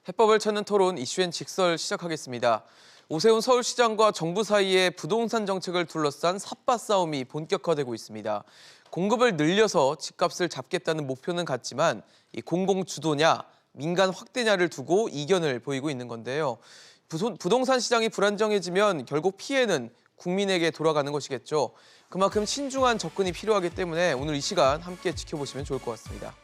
해법을 찾는 토론 이슈엔 직설 시작하겠습니다. 오세훈 서울시장과 정부 사이에 부동산 정책을 둘러싼 삿바 싸움이 본격화되고 있습니다. 공급을 늘려서 집값을 잡겠다는 목표는 같지만 이 공공 주도냐, 민간 확대냐를 두고 이견을 보이고 있는 건데요. 부동산 시장이 불안정해지면 결국 피해는 국민에게 돌아가는 것이겠죠. 그만큼 신중한 접근이 필요하기 때문에 오늘 이 시간 함께 지켜보시면 좋을 것 같습니다.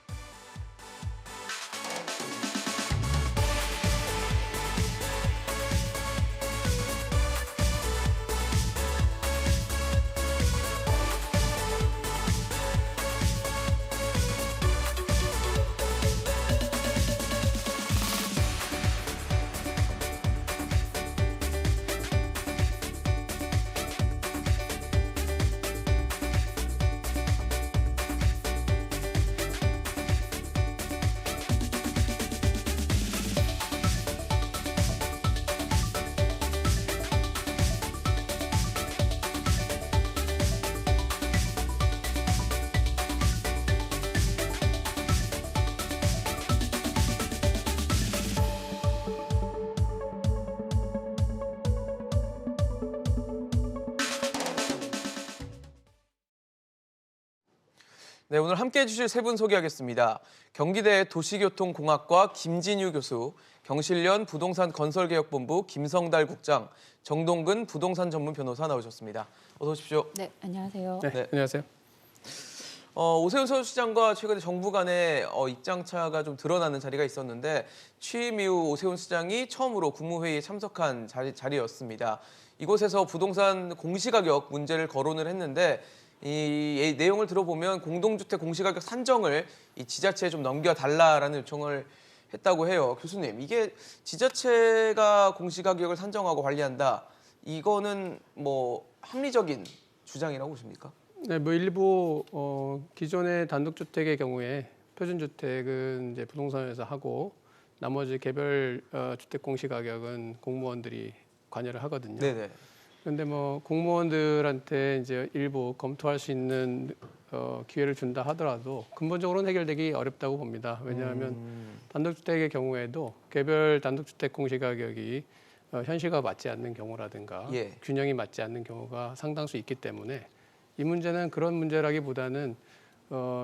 네, 오늘 함께해 주실 세 분 소개하겠습니다. 경기대 도시교통공학과 김진유 교수, 경실련 부동산건설개혁본부 김성달 국장, 정동근 부동산 전문 변호사 나오셨습니다. 어서 오십시오. 네, 안녕하세요. 네, 안녕하세요. 오세훈 서울시장과 최근에 정부 간의 입장차가 좀 드러나는 자리가 있었는데 취임 이후 오세훈 시장이 처음으로 국무회의에 참석한 자리였습니다. 이곳에서 부동산 공시가격 문제를 거론을 했는데 이 내용을 들어보면 공동주택 공시가격 산정을 이 지자체에 좀 넘겨달라라는 요청을 했다고 해요. 교수님, 이게 지자체가 공시가격을 산정하고 관리한다. 이거는 뭐 합리적인 주장이라고 보십니까? 네, 뭐 일부 기존의 단독주택의 경우에 표준주택은 이제 부동산에서 하고 나머지 개별 주택 공시가격은 공무원들이 관여를 하거든요. 네네. 그런데 뭐 공무원들한테 이제 일부 검토할 수 있는 기회를 준다 하더라도 근본적으로는 해결되기 어렵다고 봅니다. 왜냐하면 단독주택의 경우에도 개별 단독주택 공시가격이 현실과 맞지 않는 경우라든가 예. 균형이 맞지 않는 경우가 상당수 있기 때문에 이 문제는 그런 문제라기보다는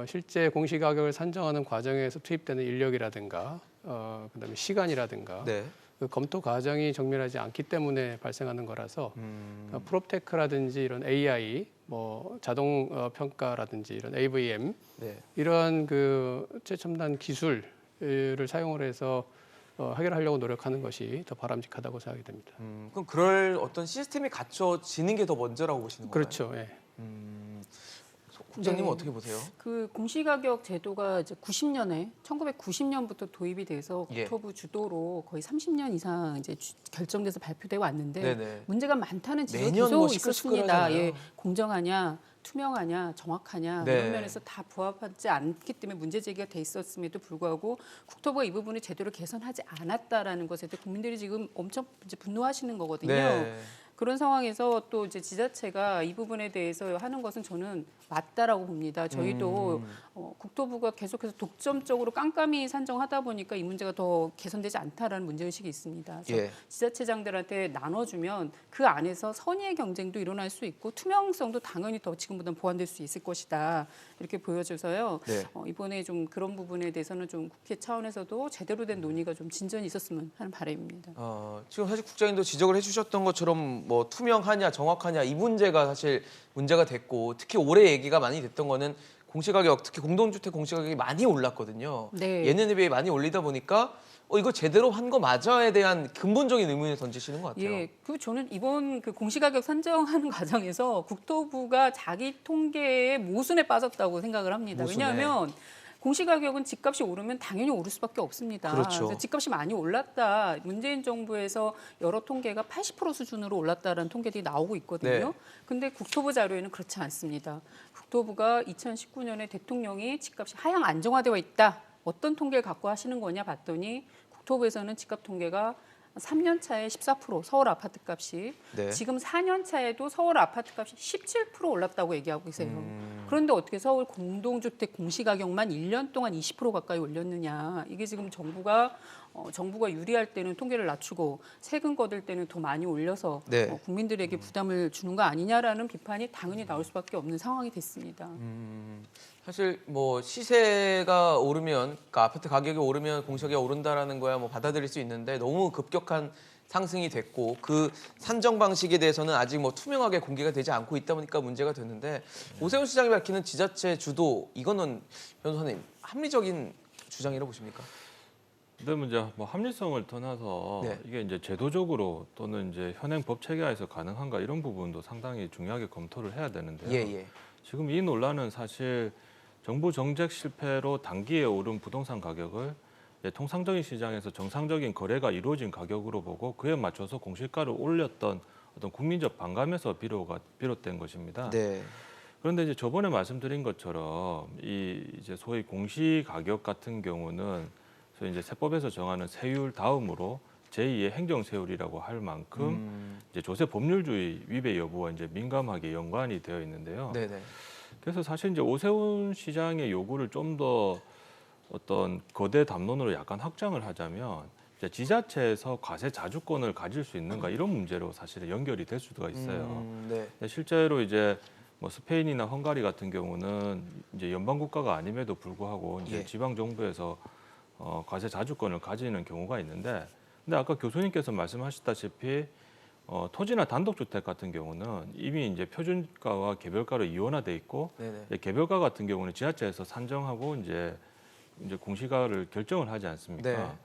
실제 공시가격을 산정하는 과정에서 투입되는 인력이라든가 그다음에 시간이라든가 네. 그 검토 과정이 정밀하지 않기 때문에 발생하는 거라서 프롭테크라든지 이런 AI, 뭐 자동 평가라든지 이런 AVM 네. 이러한 그 최첨단 기술을 사용을 해서 해결하려고 노력하는 것이 더 바람직하다고 생각이 됩니다. 그럼 그럴 어떤 시스템이 갖춰지는 게 더 먼저라고 보시는 건가요? 그렇죠. 예. 국장님은 네. 어떻게 보세요? 그 공시가격 제도가 이제 1990년부터 도입이 돼서 예. 국토부 주도로 거의 30년 이상 이제 결정돼서 발표되어 왔는데 네네. 문제가 많다는 지적이 매년 계속 뭐 있었습니다. 시끌시끌하잖아요. 예, 공정하냐, 투명하냐, 정확하냐 네. 이런 면에서 다 부합하지 않기 때문에 문제 제기가 돼 있었음에도 불구하고 국토부가 이 부분을 제대로 개선하지 않았다라는 것에 대해 국민들이 지금 엄청 이제 분노하시는 거거든요. 네. 그런 상황에서 또 이제 지자체가 이 부분에 대해서 하는 것은 저는 맞다라고 봅니다. 저희도 국토부가 계속해서 독점적으로 깜깜이 산정하다 보니까 이 문제가 더 개선되지 않다라는 문제의식이 있습니다. 그래서 예. 지자체장들한테 나눠주면 그 안에서 선의의 경쟁도 일어날 수 있고 투명성도 당연히 더 지금보다는 보완될 수 있을 것이다. 이렇게 보여져서요. 네. 이번에 좀 그런 부분에 대해서는 좀 국회 차원에서도 제대로 된 논의가 좀 진전이 있었으면 하는 바람입니다. 지금 사실 국장님도 지적을 해주셨던 것처럼 뭐 투명하냐 정확하냐 이 문제가 사실 문제가 됐고 특히 올해 얘기가 많이 됐던 거는 공시가격 특히 공동주택 공시가격이 많이 올랐거든요. 네. 예년에 비해 많이 올리다 보니까 이거 제대로 한 거 맞아에 대한 근본적인 의문을 던지시는 것 같아요. 예, 그 저는 이번 그 공시가격 산정하는 과정에서 국토부가 자기 통계의 모순에 빠졌다고 생각을 합니다. 모순에. 왜냐하면 공시가격은 집값이 오르면 당연히 오를 수밖에 없습니다. 그렇죠. 그래서 집값이 많이 올랐다. 문재인 정부에서 여러 통계가 80% 수준으로 올랐다라는 통계들이 나오고 있거든요. 네. 근데 국토부 자료에는 그렇지 않습니다. 국토부가 2019년에 대통령이 집값이 하향 안정화되어 있다. 어떤 통계를 갖고 하시는 거냐 봤더니 국토부에서는 집값 통계가 3년 차에 14% 서울 아파트 값이 네. 지금 4년 차에도 서울 아파트 값이 17% 올랐다고 얘기하고 계세요. 그런데 어떻게 서울 공동주택 공시가격만 1년 동안 20% 가까이 올렸느냐. 이게 지금 정부가 유리할 때는 통계를 낮추고 세금 거둘 때는 더 많이 올려서 네. 국민들에게 부담을 주는 거 아니냐라는 비판이 당연히 나올 수밖에 없는 상황이 됐습니다. 사실 뭐 시세가 오르면, 그러니까 아파트 가격이 오르면 공시가격이 오른다라는 거야 뭐 받아들일 수 있는데 너무 급격한 상승이 됐고 그 산정 방식에 대해서는 아직 뭐 투명하게 공개가 되지 않고 있다 보니까 문제가 됐는데 오세훈 시장이 밝히는 지자체 주도 이거는 변호사님 합리적인 주장이라고 보십니까? 근데 이제 뭐 합리성을 떠나서 네. 이게 이제 제도적으로 또는 이제 현행 법 체계하에서 가능한가 이런 부분도 상당히 중요하게 검토를 해야 되는데요. 예. 지금 이 논란은 사실 정부 정책 실패로 단기에 오른 부동산 가격을 통상적인 시장에서 정상적인 거래가 이루어진 가격으로 보고 그에 맞춰서 공시가를 올렸던 어떤 국민적 반감에서 비롯된 것입니다. 네. 그런데 이제 저번에 말씀드린 것처럼 이제 소위 공시 가격 같은 경우는 소위 이제 세법에서 정하는 세율 다음으로 제2의 행정세율이라고 할 만큼 이제 조세 법률주의 위배 여부와 이제 민감하게 연관이 되어 있는데요. 네네. 그래서 사실 이제 오세훈 시장의 요구를 좀 더 어떤 거대 담론으로 약간 확장을 하자면 이제 지자체에서 과세 자주권을 가질 수 있는가 이런 문제로 사실은 연결이 될 수가 있어요. 네. 근데 실제로 이제 뭐 스페인이나 헝가리 같은 경우는 이제 연방 국가가 아님에도 불구하고 이제 예. 지방 정부에서 과세 자주권을 가지는 경우가 있는데, 근데 아까 교수님께서 말씀하셨다시피 토지나 단독주택 같은 경우는 이미 이제 표준가와 개별가로 이원화돼 있고 네네. 개별가 같은 경우는 지자체에서 산정하고 이제 공시가를 결정을 하지 않습니까?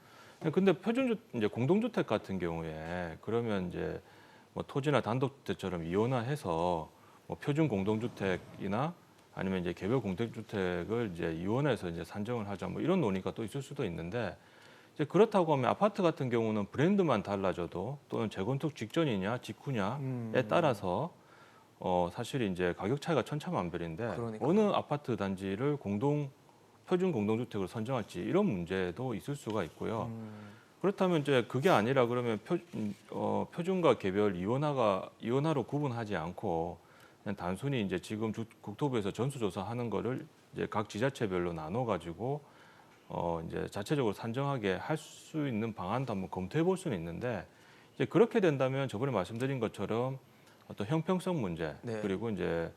근데 이제 공동주택 같은 경우에 그러면 이제 뭐 토지나 단독주택처럼 이원화해서 뭐 표준 공동주택이나 아니면 이제 개별 공동주택을 이제 이원해서 이제 산정을 하자 뭐 이런 논의가 또 있을 수도 있는데, 이제 그렇다고 하면 아파트 같은 경우는 브랜드만 달라져도 또는 재건축 직전이냐 직후냐에 따라서 사실 이제 가격 차이가 천차만별인데 그러니까요. 어느 아파트 단지를 표준 공동주택으로 선정할지 이런 문제도 있을 수가 있고요. 그렇다면 이제 그게 아니라 그러면 표준과 개별 이원화로 구분하지 않고 그냥 단순히 이제 지금 국토부에서 전수조사하는 거를 이제 각 지자체별로 나눠 가지고 이제 자체적으로 산정하게 할 수 있는 방안도 한번 검토해 볼 수는 있는데, 이제 그렇게 된다면 저번에 말씀드린 것처럼 어떤 형평성 문제 네. 그리고 이제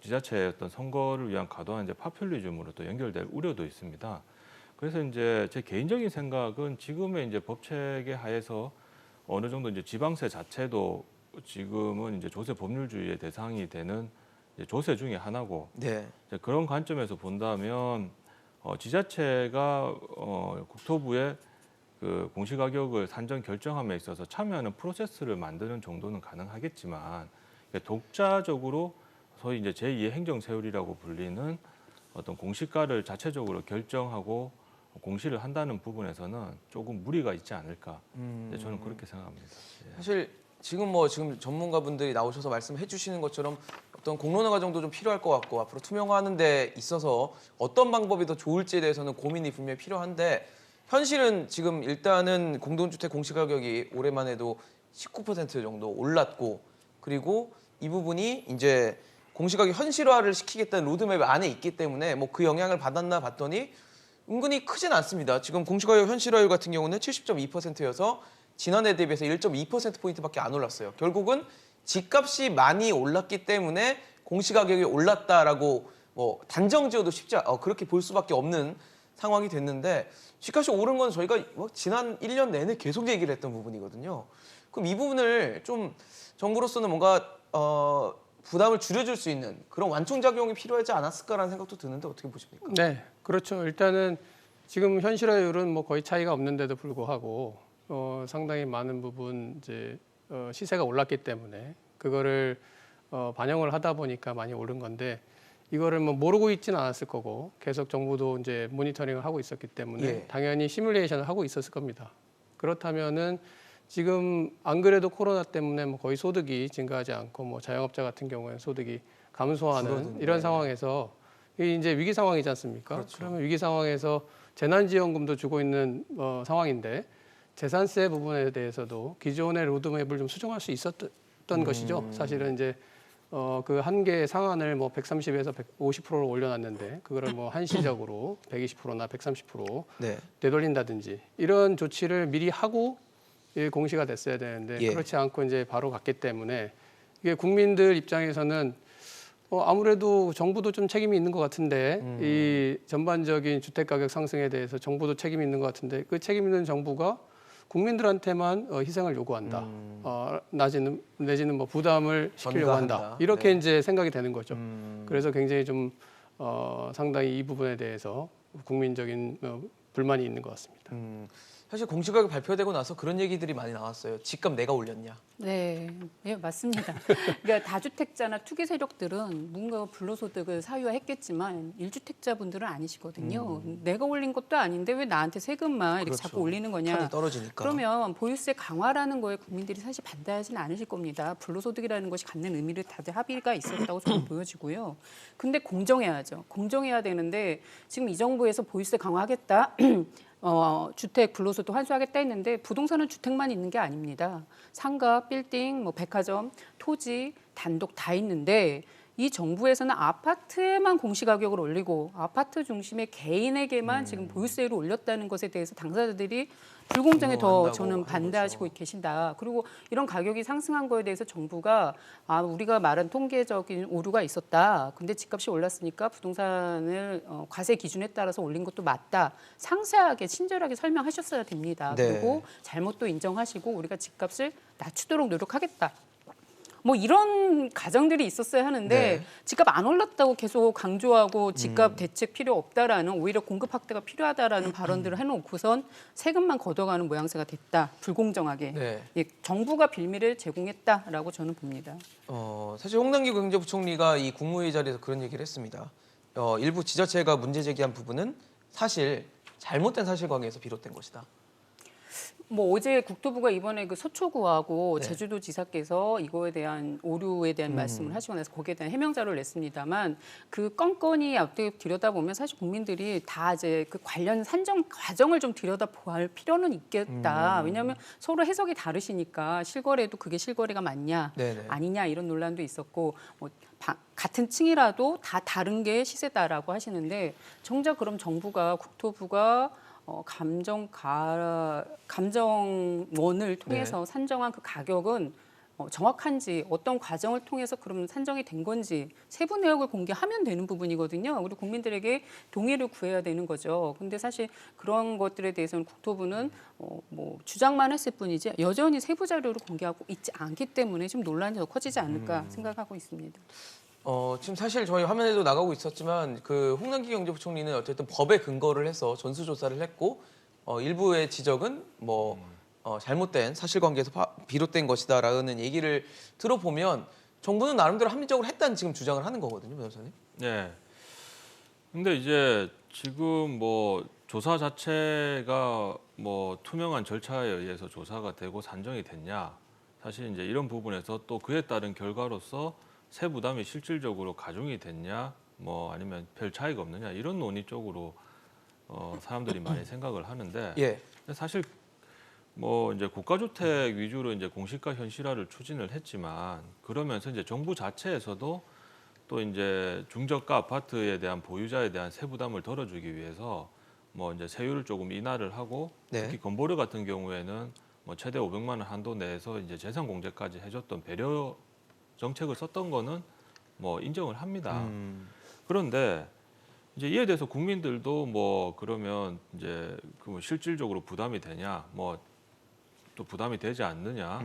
지자체의 어떤 선거를 위한 과도한 이제 파퓰리즘으로 또 연결될 우려도 있습니다. 그래서 이제 제 개인적인 생각은 지금의 이제 법 체계 하에서 어느 정도 이제 지방세 자체도 지금은 이제 조세 법률주의의 대상이 되는 이제 조세 중에 하나고, 네. 이제 그런 관점에서 본다면 지자체가 국토부의 그 공시가격을 산정 결정함에 있어서 참여하는 프로세스를 만드는 정도는 가능하겠지만 독자적으로 소위 이제 제2의 행정세율이라고 불리는 어떤 공시가를 자체적으로 결정하고 공시를 한다는 부분에서는 조금 무리가 있지 않을까. 저는 그렇게 생각합니다. 예. 사실 지금 전문가분들이 나오셔서 말씀해 주시는 것처럼 어떤 공론화 과정도 좀 필요할 것 같고 앞으로 투명화하는 데 있어서 어떤 방법이 더 좋을지에 대해서는 고민이 분명히 필요한데, 현실은 지금 일단은 공동주택 공시가격이 올해만 해도 19% 정도 올랐고, 그리고 이 부분이 이제 공시가격 현실화를 시키겠다는 로드맵 안에 있기 때문에 뭐 그 영향을 받았나 봤더니 은근히 크진 않습니다. 지금 공시가격 현실화율 같은 경우는 70.2%여서 지난해 대비해서 1.2%포인트밖에 안 올랐어요. 결국은 집값이 많이 올랐기 때문에 공시가격이 올랐다라고 뭐 단정 지어도 그렇게 볼 수밖에 없는 상황이 됐는데, 집값이 오른 건 저희가 지난 1년 내내 계속 얘기를 했던 부분이거든요. 그럼 이 부분을 좀 정부로서는 뭔가 부담을 줄여줄 수 있는 그런 완충작용이 필요하지 않았을까라는 생각도 드는데 어떻게 보십니까? 네, 그렇죠. 일단은 지금 현실화율은 뭐 거의 차이가 없는데도 불구하고 상당히 많은 부분 이제 시세가 올랐기 때문에 그거를 반영을 하다 보니까 많이 오른 건데, 이거를 뭐 모르고 있지는 않았을 거고 계속 정부도 이제 모니터링을 하고 있었기 때문에 예. 당연히 시뮬레이션을 하고 있었을 겁니다. 그렇다면은 지금 안 그래도 코로나 때문에 뭐 거의 소득이 증가하지 않고 뭐 자영업자 같은 경우에는 소득이 감소하는 줄어드네. 이런 상황에서 이게 이제 위기 상황이지 않습니까? 그렇죠. 그러면 위기 상황에서 재난지원금도 주고 있는 상황인데 재산세 부분에 대해서도 기존의 로드맵을 좀 수정할 수 있었던 것이죠. 사실은 이제 그 한계 상한을 뭐 130에서 150%를 올려놨는데 그거를 뭐 한시적으로 120%나 130% 네. 되돌린다든지 이런 조치를 미리 하고 공시가 됐어야 되는데 예. 그렇지 않고 이제 바로 갔기 때문에 이게 국민들 입장에서는 아무래도 정부도 좀 책임이 있는 것 같은데 이 전반적인 주택 가격 상승에 대해서 정부도 책임이 있는 것 같은데 그 책임 있는 정부가 국민들한테만 희생을 요구한다. 내지는 뭐 부담을 시키려고 한다. 전가한다. 이렇게 네. 이제 생각이 되는 거죠. 그래서 굉장히 좀 상당히 이 부분에 대해서 국민적인 불만이 있는 것 같습니다. 사실 공시가격 발표되고 나서 그런 얘기들이 많이 나왔어요. 집값 내가 올렸냐. 네, 예, 맞습니다. 그러니까 다주택자나 투기 세력들은 뭔가 불로소득을 사유화했겠지만 1주택자분들은 아니시거든요. 내가 올린 것도 아닌데 왜 나한테 세금만 이렇게 그렇죠. 자꾸 올리는 거냐. 판이 떨어지니까. 그러면 보유세 강화라는 거에 국민들이 사실 반대하지는 않으실 겁니다. 불로소득이라는 것이 갖는 의미를 다들 합의가 있었다고 저는 보여지고요. 근데 공정해야죠. 공정해야 되는데 지금 이 정부에서 보유세 강화하겠다. 주택 불로소득 환수하겠다 했는데 부동산은 주택만 있는 게 아닙니다. 상가, 빌딩, 뭐 백화점, 토지, 단독 다 있는데 이 정부에서는 아파트에만 공시가격을 올리고 아파트 중심의 개인에게만 지금 보유세를 올렸다는 것에 대해서 당사자들이 불공정에 더 분노한다고 저는 하는 반대하시고 거죠. 계신다. 그리고 이런 가격이 상승한 거에 대해서 정부가 우리가 말한 통계적인 오류가 있었다. 근데 집값이 올랐으니까 부동산을 과세 기준에 따라서 올린 것도 맞다. 상세하게 친절하게 설명하셨어야 됩니다. 네. 그리고 잘못도 인정하시고 우리가 집값을 낮추도록 노력하겠다. 뭐 이런 가정들이 있었어야 하는데 네. 집값 안 올랐다고 계속 강조하고 집값 대책 필요 없다라는 오히려 공급 확대가 필요하다라는 발언들을 해놓고선 세금만 걷어가는 모양새가 됐다. 불공정하게. 네. 예, 정부가 빌미를 제공했다라고 저는 봅니다. 사실 홍남기 경제부총리가 이 국무회의 자리에서 그런 얘기를 했습니다. 일부 지자체가 문제 제기한 부분은 사실 잘못된 사실관계에서 비롯된 것이다. 뭐 어제 국토부가 이번에 그 서초구하고 네. 제주도지사께서 이거에 대한 오류에 대한 말씀을 하시고 나서 거기에 대한 해명 자료를 냈습니다만 그 건건이 어떻게 들여다보면 사실 국민들이 다 이제 그 관련 산정 과정을 좀 들여다볼 필요는 있겠다. 왜냐하면 서로 해석이 다르시니까 실거래도 그게 실거래가 맞냐 네네. 아니냐 이런 논란도 있었고 뭐 같은 층이라도 다 다른 게 시세다라고 하시는데 정작 그럼 정부가 국토부가 감정원을 통해서 산정한 그 가격은 정확한지 어떤 과정을 통해서 그럼 산정이 된 건지 세부 내역을 공개하면 되는 부분이거든요. 우리 국민들에게 동의를 구해야 되는 거죠. 근데 사실 그런 것들에 대해서는 국토부는 뭐 주장만 했을 뿐이지 여전히 세부 자료를 공개하고 있지 않기 때문에 좀 논란이 더 커지지 않을까 생각하고 있습니다. 지금 사실 저희 화면에도 나가고 있었지만 그 홍남기 경제부총리는 어쨌든 법에 근거를 해서 전수조사를 했고 일부의 지적은 뭐 잘못된 사실관계에서 비롯된 것이다라는 얘기를 들어보면 정부는 나름대로 합리적으로 했다는 지금 주장을 하는 거거든요, 변호사님. 네. 근데 이제 지금 뭐 조사 자체가 뭐 투명한 절차에 의해서 조사가 되고 산정이 됐냐? 사실 이제 이런 부분에서 또 그에 따른 결과로서 세부담이 실질적으로 가중이 됐냐, 뭐 아니면 별 차이가 없느냐 이런 논의 쪽으로 사람들이 많이 생각을 하는데 예. 사실 뭐 이제 국가주택 위주로 이제 공시가 현실화를 추진을 했지만 그러면서 이제 정부 자체에서도 또 이제 중저가 아파트에 대한 보유자에 대한 세부담을 덜어주기 위해서 뭐 이제 세율을 조금 인하를 하고 네. 특히 건보료 같은 경우에는 뭐 최대 500만 원 한도 내에서 이제 재산 공제까지 해줬던 배려 정책을 썼던 거는 뭐 인정을 합니다. 그런데 이제 이에 대해서 국민들도 뭐 그러면 이제 그 실질적으로 부담이 되냐, 뭐 또 부담이 되지 않느냐,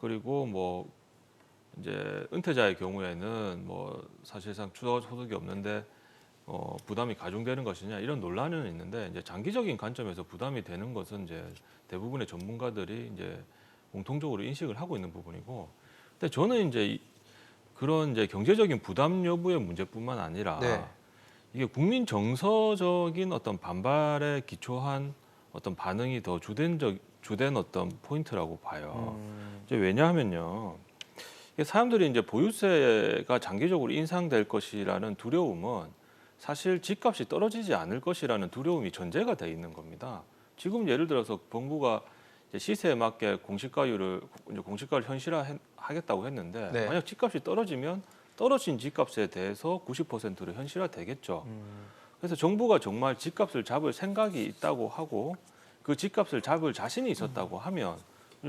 그리고 뭐 이제 은퇴자의 경우에는 뭐 사실상 추가 소득이 없는데 부담이 가중되는 것이냐 이런 논란은 있는데 이제 장기적인 관점에서 부담이 되는 것은 이제 대부분의 전문가들이 이제 공통적으로 인식을 하고 있는 부분이고, 근데 저는 이제 그런 이제 경제적인 부담 여부의 문제뿐만 아니라 네. 이게 국민 정서적인 어떤 반발에 기초한 어떤 반응이 더 주된 어떤 포인트라고 봐요. 이제 왜냐하면요, 이게 사람들이 이제 보유세가 장기적으로 인상될 것이라는 두려움은 사실 집값이 떨어지지 않을 것이라는 두려움이 전제가 돼 있는 겁니다. 지금 예를 들어서 정부가 이제 시세에 맞게 공시가를 현실화하겠다고 했는데 네. 만약 집값이 떨어지면 떨어진 집값에 대해서 90%로 현실화되겠죠. 그래서 정부가 정말 집값을 잡을 생각이 있다고 하고 그 집값을 잡을 자신이 있었다고 하면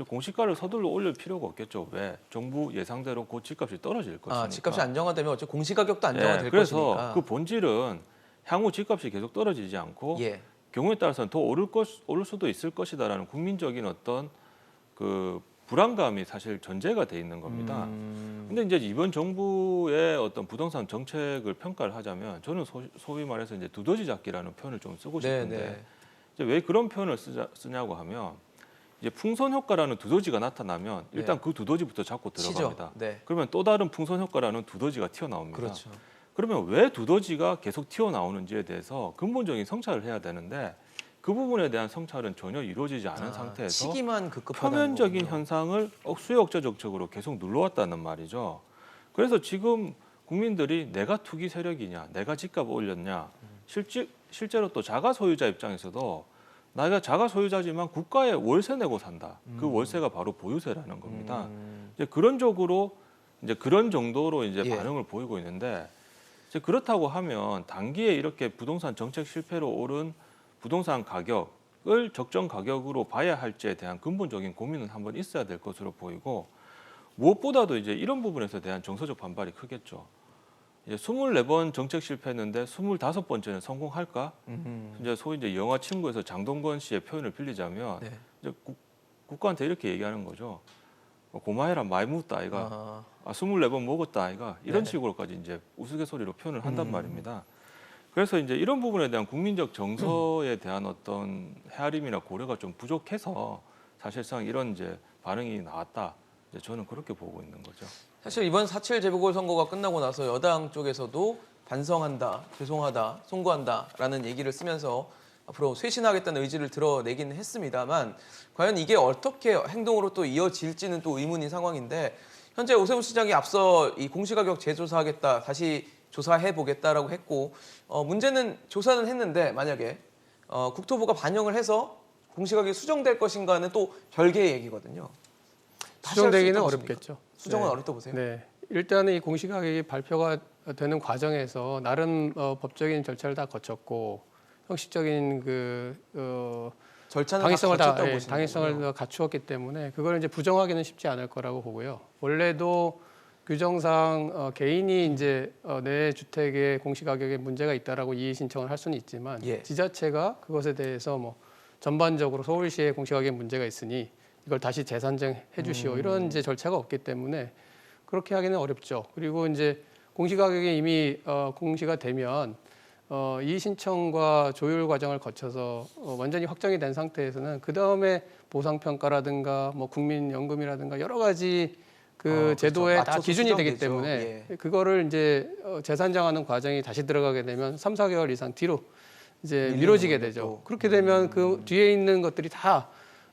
공시가를 서둘러 올릴 필요가 없겠죠. 왜? 정부 예상대로 곧 집값이 떨어질 것이니까. 집값이 안정화되면 어차피 공시가격도 안정화될 그래서 것이니까. 그 본질은 향후 집값이 계속 떨어지지 않고 예. 경우에 따라서는 더 오를 수도 있을 것이다라는 국민적인 어떤 그 불안감이 사실 전제가 돼 있는 겁니다. 근데 이제 이번 정부의 어떤 부동산 정책을 평가를 하자면 저는 소위 말해서 이제 두더지 잡기라는 표현을 좀 쓰고 싶은데 네. 이제 왜 그런 표현을 쓰냐고 하면 이제 풍선 효과라는 두더지가 나타나면 일단 네. 그 두더지부터 잡고 치죠. 들어갑니다. 네. 그러면 또 다른 풍선 효과라는 두더지가 튀어나옵니다. 그렇죠. 그러면 왜 두더지가 계속 튀어나오는지에 대해서 근본적인 성찰을 해야 되는데 그 부분에 대한 성찰은 전혀 이루어지지 않은 상태에서 시기만 급급하다는 표면적인 거군요. 현상을 수요억제 정책으로 계속 눌러왔다는 말이죠. 그래서 지금 국민들이 내가 투기 세력이냐, 내가 집값 올렸냐, 실제로 또 자가 소유자 입장에서도 내가 자가 소유자지만 국가에 월세 내고 산다. 그 월세가 바로 보유세라는 겁니다. 이제 그런 정도로 이제 예. 반응을 보이고 있는데 이제 그렇다고 하면 단기에 이렇게 부동산 정책 실패로 오른 부동산 가격을 적정 가격으로 봐야 할지에 대한 근본적인 고민은 한번 있어야 될 것으로 보이고 무엇보다도 이제 이런 부분에서 대한 정서적 반발이 크겠죠. 이제 24번 정책 실패했는데 25번째는 성공할까? 이제 소위 이제 영화 친구에서 장동건 씨의 표현을 빌리자면 네. 이제 국가한테 이렇게 얘기하는 거죠. 고마해라 많이 묻다 아이가. 24번 먹었다 아이가. 이런 네. 식으로까지 이제 우스갯소리로 표현을 한단 말입니다. 그래서 이제 이런 부분에 대한 국민적 정서에 대한 어떤 헤아림이나 고려가 좀 부족해서 사실상 이런 이제 반응이 나왔다. 이제 저는 그렇게 보고 있는 거죠. 사실 이번 4.7 재보궐선거가 끝나고 나서 여당 쪽에서도 반성한다, 죄송하다, 송구한다라는 얘기를 쓰면서 앞으로 쇄신하겠다는 의지를 드러내긴 했습니다만 과연 이게 어떻게 행동으로 또 이어질지는 또 의문인 상황인데 현재 오세훈 시장이 앞서 이 공시가격 재조사하겠다, 다시 조사해 보겠다라고 했고 문제는 조사는 했는데 만약에 국토부가 반영을 해서 공시가격이 수정될 것인가는 또 별개의 얘기거든요. 다시 할수 수정되기는 있다고 어렵겠죠. 수정은 네. 어렵다고 보세요? 네. 일단은 이 공시가격이 발표가 되는 과정에서 나름 법적인 절차를 다 거쳤고 형식적인 절차는 당위성을 다 다 거쳤다고 보시는 당위성을 거군요. 갖추었기 때문에 그걸 이제 부정하기는 쉽지 않을 거라고 보고요. 원래도 규정상 개인이 이제 내 주택의 공시가격에 문제가 있다라고 이의 신청을 할 수는 있지만 예. 지자체가 그것에 대해서 뭐 전반적으로 서울시의 공시가격에 문제가 있으니 이걸 다시 재산정해 주시오 이런 이제 절차가 없기 때문에 그렇게 하기는 어렵죠. 그리고 이제 공시가격이 이미 공시가 되면 이의 신청과 조율 과정을 거쳐서 완전히 확정이 된 상태에서는 그 다음에 보상 평가라든가 뭐 국민연금이라든가 여러 가지 그 제도에 그렇죠. 다 맞춰서 기준이 되기 수정되죠. 때문에 예. 그거를 이제 재산정하는 과정이 다시 들어가게 되면 3, 4개월 이상 뒤로 이제 밀리는 미뤄지게 거죠, 되죠. 또. 그렇게 되면 그 뒤에 있는 것들이 다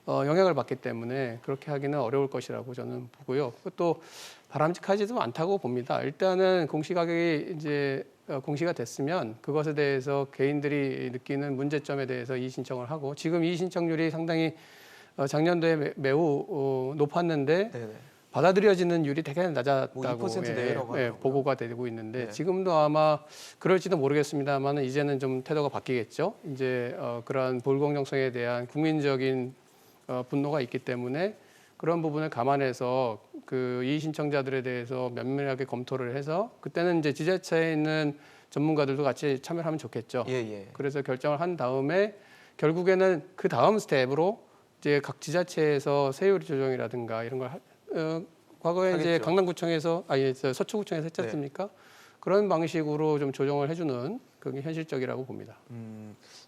영향을 받기 때문에 그렇게 하기는 어려울 것이라고 저는 보고요. 그것도 바람직하지도 않다고 봅니다. 일단은 공시가격이 이제 공시가 됐으면 그것에 대해서 개인들이 느끼는 문제점에 대해서 이의 신청을 하고 지금 이의 신청률이 상당히 작년도에 매우 높았는데 네네. 받아들여지는 율이 되게 낮았다고 뭐 2% 내외라고 하더라고요. 보고가 되고 있는데 네. 지금도 아마 그럴지도 모르겠습니다만 이제는 좀 태도가 바뀌겠죠. 이제 그러한 불공정성에 대한 국민적인 분노가 있기 때문에 그런 부분을 감안해서 그 이의 신청자들에 대해서 면밀하게 검토를 해서 그때는 이제 지자체에 있는 전문가들도 같이 참여를 하면 좋겠죠. 예. 그래서 결정을 한 다음에 결국에는 그 다음 스텝으로 이제 각 지자체에서 세율 조정이라든가 이런 걸 과거에 이제 하겠죠. 강남구청에서 서초구청에서 했지 않습니까? 그런 방식으로 좀 조정을 해주는 그게 현실적이라고 봅니다.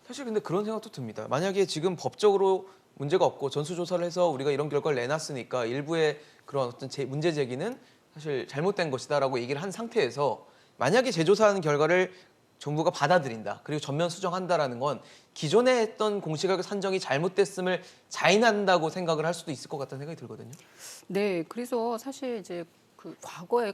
사실 근데 그런 생각도 듭니다. 만약에 지금 법적으로 문제가 없고 전수조사를 해서 우리가 이런 결과를 내놨으니까 일부의 그런 어떤 문제 제기는 사실 잘못된 것이다라고 얘기를 한 상태에서 만약에 재조사하는 결과를 정부가 받아들인다. 그리고 전면 수정한다라는 건 기존에 했던 공시가격 산정이 잘못됐음을 자인한다고 생각을 할 수도 있을 것 같다는 생각이 들거든요. 네, 그래서 사실 이제 그 과거에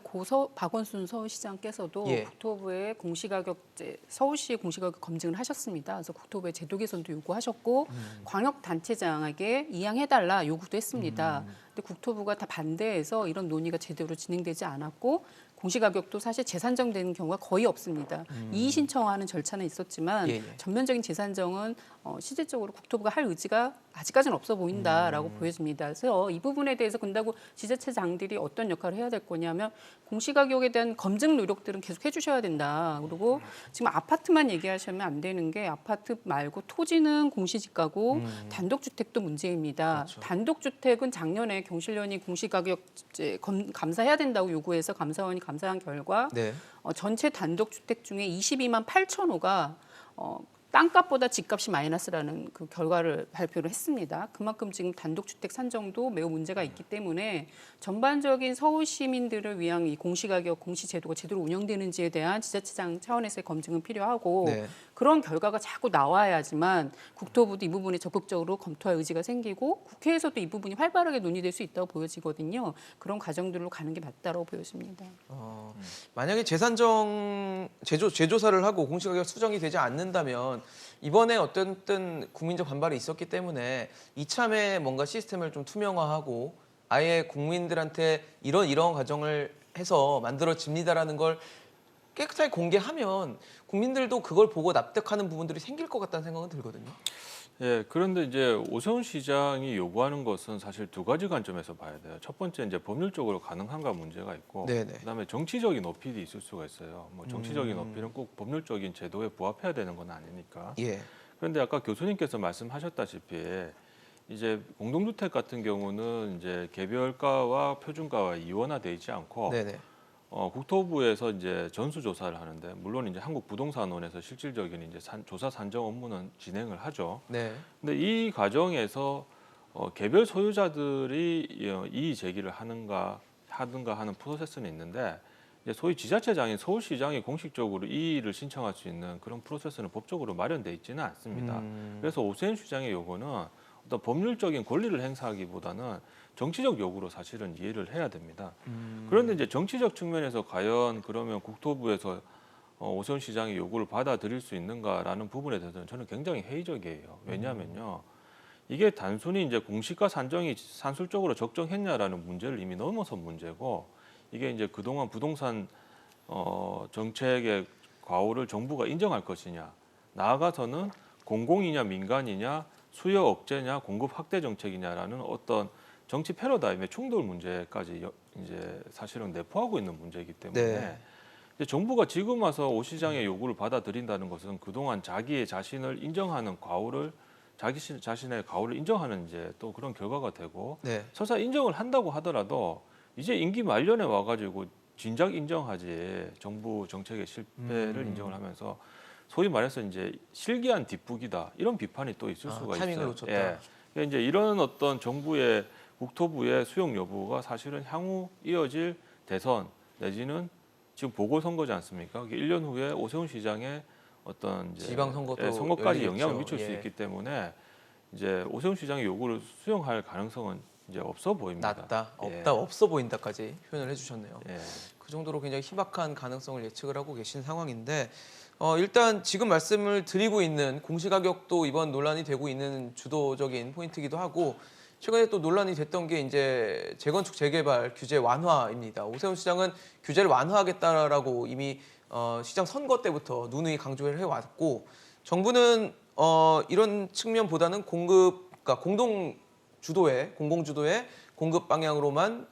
박원순 서울시장께서도 예. 국토부의 공시가격 서울시 공시가격 검증을 하셨습니다. 그래서 국토부의 제도 개선도 요구하셨고 광역단체장에게 이양해달라 요구도 했습니다. 근데 국토부가 다 반대해서 이런 논의가 제대로 진행되지 않았고 공시가격도 사실 재산정되는 경우가 거의 없습니다. 이의 신청하는 절차는 있었지만 예, 예. 전면적인 재산정은 실질적으로 국토부가 할 의지가 아직까지는 없어 보인다라고 보여집니다. 그래서 이 부분에 대해서 근다고 지자체장들이 어떤 역할을 해야 될 거냐면 공시가격에 대한 검증 노력들은 계속 해주셔야 된다. 그리고 지금 아파트만 얘기하시면 안 되는 게 아파트 말고 토지는 공시지가고 단독주택도 문제입니다. 그렇죠. 단독주택은 작년에 경실련이 공시가격 감사해야 된다고 요구해서 감사원이 감사한 결과 네. 전체 단독주택 중에 22만 8천 호가 땅값보다 집값이 마이너스라는 그 결과를 발표를 했습니다. 그만큼 지금 단독주택 산정도 매우 문제가 있기 때문에 전반적인 서울 시민들을 위한 이 공시가격, 공시제도가 제대로 운영되는지에 대한 지자체장 차원에서의 검증은 필요하고 네. 그런 결과가 자꾸 나와야지만 국토부도 이 부분에 적극적으로 검토할 의지가 생기고 국회에서도 이 부분이 활발하게 논의될 수 있다고 보여지거든요. 그런 과정들로 가는 게 맞다고 보여집니다. 만약에 재조사를 하고 공시가격 수정이 되지 않는다면 이번에 어쨌든 국민적 반발이 있었기 때문에 이참에 뭔가 시스템을 좀 투명화하고 아예 국민들한테 이런 과정을 해서 만들어집니다라는 걸 깨끗하게 공개하면 국민들도 그걸 보고 납득하는 부분들이 생길 것 같다는 생각은 들거든요. 예, 그런데 이제 오세훈 시장이 요구하는 것은 사실 두 가지 관점에서 봐야 돼요. 첫 번째 이제 법률적으로 가능한가 문제가 있고, 네네. 그다음에 정치적인 어필이 있을 수가 있어요. 뭐 정치적인 어필은 꼭 법률적인 제도에 부합해야 되는 건 아니니까. 예. 그런데 아까 교수님께서 말씀하셨다시피 이제 공동주택 같은 경우는 이제 개별가와 표준가와 이원화돼 있지 않고 네네. 국토부에서 이제 전수조사를 하는데 물론 이제 한국부동산원에서 실질적인 이제 조사 산정 업무는 진행을 하죠. 네. 근데 이 과정에서 개별 소유자들이 이의 제기를 하든가 하는 프로세스는 있는데 이제 소위 지자체장인 서울시장이 공식적으로 이의를 신청할 수 있는 그런 프로세스는 법적으로 마련돼 있지는 않습니다. 그래서 오세훈 시장의 요구는 어떤 법률적인 권리를 행사하기보다는 정치적 요구로 사실은 이해를 해야 됩니다. 그런데 이제 정치적 측면에서 과연 그러면 국토부에서 오세훈 시장의 요구를 받아들일 수 있는가라는 부분에 대해서는 저는 굉장히 회의적이에요. 왜냐하면요, 이게 단순히 이제 공시가 산정이 산술적으로 적정했냐라는 문제를 이미 넘어선 문제고, 이게 이제 그동안 부동산 정책의 과오를 정부가 인정할 것이냐, 나아가서는 공공이냐 민간이냐, 수요 억제냐, 공급 확대 정책이냐라는 어떤 정치 패러다임의 충돌 문제까지 이제 사실은 내포하고 있는 문제이기 때문에 네. 이제 정부가 지금 와서 오 시장의 요구를 받아들인다는 것은 그동안 자기의 자신을 인정하는 과오를 자신의 과오를 인정하는 이제 또 그런 결과가 되고 네. 설사 인정을 한다고 하더라도 이제 임기 말년에 와가지고 진작 인정하지 정부 정책의 실패를 인정을 하면서 소위 말해서 이제 실기한 뒷북이다 이런 비판이 또 있을 수가 타이밍을 있어요. 놓쳤다. 예. 그러니까 이제 이런 어떤 정부의 국토부의 수용 여부가 사실은 향후 이어질 대선 내지는 지금 보궐선거지 않습니까? 1년 후에 오세훈 시장의 어떤 이제 지방선거도 선거까지 열리겠죠. 영향을 미칠 수 예. 있기 때문에 이제 오세훈 시장의 요구를 수용할 가능성은 이제 없어 보입니다. 낮다, 예. 없다, 없어 보인다까지 표현을 해주셨네요. 예. 그 정도로 굉장히 희박한 가능성을 예측을 하고 계신 상황인데 일단 지금 말씀을 드리고 있는 공시가격도 이번 논란이 되고 있는 주도적인 포인트이기도 하고 최근에 또 논란이 됐던 게 이제 재건축 재개발 규제 완화입니다. 오세훈 시장은 규제를 완화하겠다라고 이미 시장 선거 때부터 누누이 강조를 해왔고 정부는 이런 측면보다는 그러니까 공공 주도의 공급 방향으로만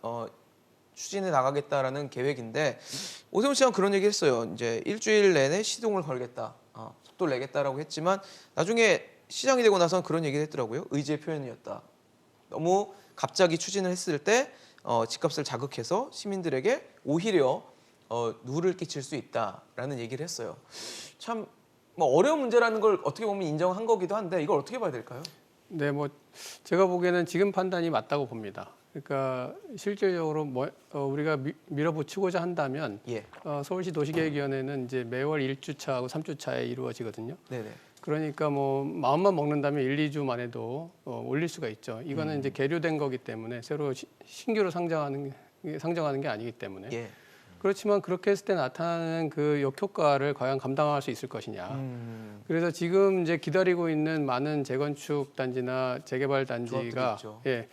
추진해 나가겠다라는 계획인데 오세훈 시장 그런 얘기했어요. 이제 일주일 내내 시동을 걸겠다, 속도를 내겠다라고 했지만 나중에 시장이 되고 나서는 그런 얘기를 했더라고요. 의지의 표현이었다. 너무 갑자기 추진을 했을 때 집값을 자극해서 시민들에게 오히려 누를 끼칠 수 있다라는 얘기를 했어요. 참 뭐 어려운 문제라는 걸 어떻게 보면 인정한 거기도 한데 이걸 어떻게 봐야 될까요? 네, 뭐 제가 보기에는 지금 판단이 맞다고 봅니다. 그러니까 실질적으로 우리가 밀어붙이고자 한다면 예. 서울시 도시계획위원회는 이제 매월 1주차하고 3주차에 이루어지거든요. 네네. 그러니까 뭐 마음만 먹는다면 1, 2주 만에도 올릴 수가 있죠. 이거는 이제 계류된 거기 때문에 새로 신규로 상정하는 게 아니기 때문에. 예. 그렇지만 그렇게 했을 때 나타나는 그 역효과를 과연 감당할 수 있을 것이냐. 그래서 지금 이제 기다리고 있는 많은 재건축 단지나 재개발 단지가 조합들이 있죠. 예,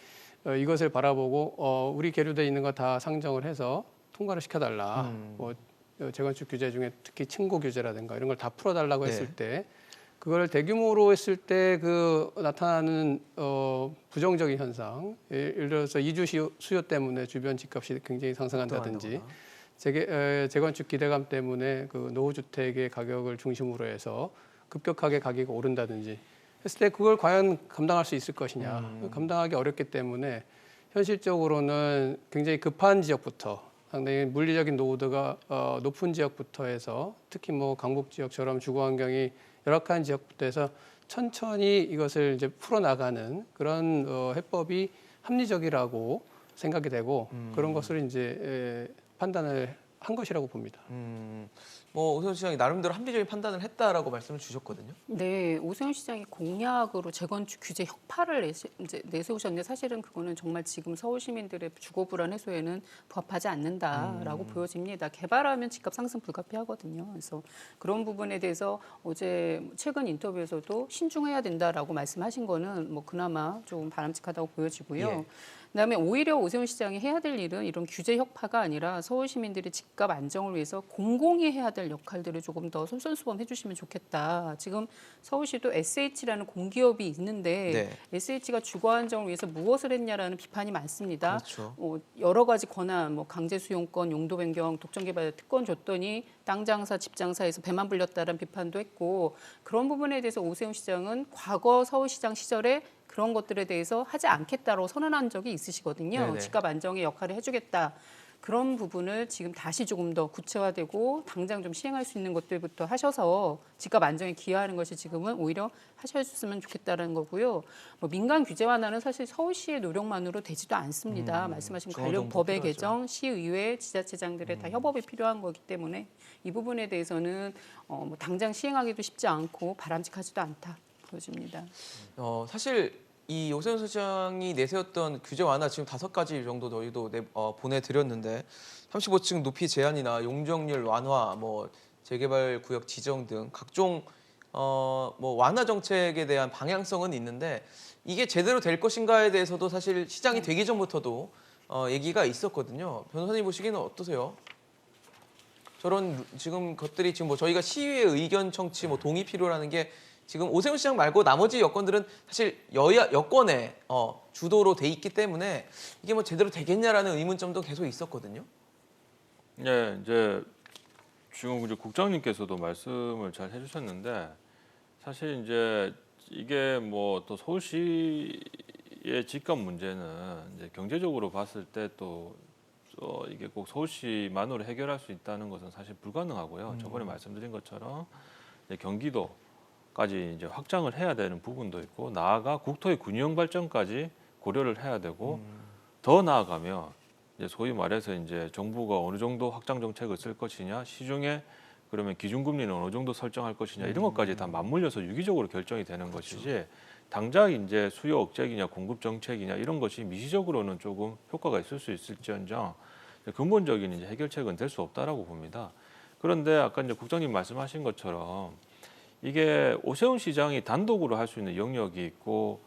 이것을 바라보고 우리 계류돼 있는 거 다 상정을 해서 통과를 시켜달라. 뭐 재건축 규제 중에 특히 층고 규제라든가 이런 걸 다 풀어달라고 했을 네. 때 그걸 대규모로 했을 때 그 나타나는 부정적인 현상, 예를 들어서 이주 수요 때문에 주변 집값이 굉장히 상승한다든지 재건축 기대감 때문에 그 노후주택의 가격을 중심으로 해서 급격하게 가격이 오른다든지 했을 때 그걸 과연 감당할 수 있을 것이냐. 감당하기 어렵기 때문에 현실적으로는 굉장히 급한 지역부터 상당히 물리적인 노후도가 높은 지역부터 해서 특히 뭐 강북 지역처럼 주거 환경이 열악한 지역부터 해서 천천히 이것을 이제 풀어나가는 그런 해법이 합리적이라고 생각이 되고 그런 것을 이제 판단을 한 것이라고 봅니다. 뭐 오세훈 시장이 나름대로 합리적인 판단을 했다라고 말씀을 주셨거든요. 네, 오세훈 시장이 공약으로 재건축 규제 혁파를 내세우셨는데 사실은 그거는 정말 지금 서울 시민들의 주거 불안 해소에는 부합하지 않는다라고 보여집니다. 개발하면 집값 상승 불가피하거든요. 그래서 그런 부분에 대해서 어제 최근 인터뷰에서도 신중해야 된다라고 말씀하신 거는 뭐 그나마 좀 바람직하다고 보여지고요. 예. 그다음에 오히려 오세훈 시장이 해야 될 일은 이런 규제 혁파가 아니라 서울 시민들의 집값 안정을 위해서 공공이 해야 될 역할들을 조금 더 솔선수범해 주시면 좋겠다. 지금 서울시도 SH라는 공기업이 있는데 네. SH가 주거 안정을 위해서 무엇을 했냐라는 비판이 많습니다. 그렇죠. 여러 가지 권한, 뭐 강제 수용권, 용도 변경, 독점 개발 특권 줬더니 땅 장사, 집 장사에서 배만 불렸다는 비판도 했고 그런 부분에 대해서 오세훈 시장은 과거 서울시장 시절에 그런 것들에 대해서 하지 않겠다고 선언한 적이 있으시거든요. 네네. 집값 안정의 역할을 해주겠다. 그런 부분을 지금 다시 조금 더 구체화되고 당장 좀 시행할 수 있는 것들부터 하셔서 집값 안정에 기여하는 것이 지금은 오히려 하셨으면 좋겠다는 거고요. 뭐 민간 규제 완화는 사실 서울시의 노력만으로 되지도 않습니다. 말씀하신 관련 법의 필요하죠. 개정, 시의회, 지자체장들의 다 협업이 필요한 거기 때문에 이 부분에 대해서는 뭐 당장 시행하기도 쉽지 않고 바람직하지도 않다 보여집니다. 사실 이 오세훈 시장이 내세웠던 규제 완화 지금 5가지 정도 저희도 보내드렸는데 35층 높이 제한이나 용적률 완화, 뭐 재개발 구역 지정 등 각종 뭐 완화 정책에 대한 방향성은 있는데 이게 제대로 될 것인가에 대해서도 사실 시장이 되기 전부터도 얘기가 있었거든요. 변호사님 보시기에는 어떠세요? 저런 지금 것들이 지금 뭐 저희가 시의회 의견 청취, 뭐 동의 필요라는 게 지금 오세훈 시장 말고 나머지 여건들은 사실 여권의 주도로 돼 있기 때문에 이게 뭐 제대로 되겠냐라는 의문점도 계속 있었거든요. 네, 이제 지금 이제 국장님께서도 말씀을 잘 해주셨는데 사실 이제 이게 뭐 또 서울시의 집값 문제는 이제 경제적으로 봤을 때 또 이게 꼭 서울시만으로 해결할 수 있다는 것은 사실 불가능하고요. 저번에 말씀드린 것처럼 이제 경기도까지 이제 확장을 해야 되는 부분도 있고 나아가 국토의 균형 발전까지 고려를 해야 되고 더 나아가면 이제 소위 말해서 이제 정부가 어느 정도 확장 정책을 쓸 것이냐, 시중에 그러면 기준금리는 어느 정도 설정할 것이냐 이런 것까지 다 맞물려서 유기적으로 결정이 되는 것이지 당장 이제 수요 억제기냐 공급 정책이냐 이런 것이 미시적으로는 조금 효과가 있을 수 있을지언정 근본적인 이제 해결책은 될 수 없다라고 봅니다. 그런데 아까 이제 국장님 말씀하신 것처럼 이게 오세훈 시장이 단독으로 할 수 있는 영역이 있고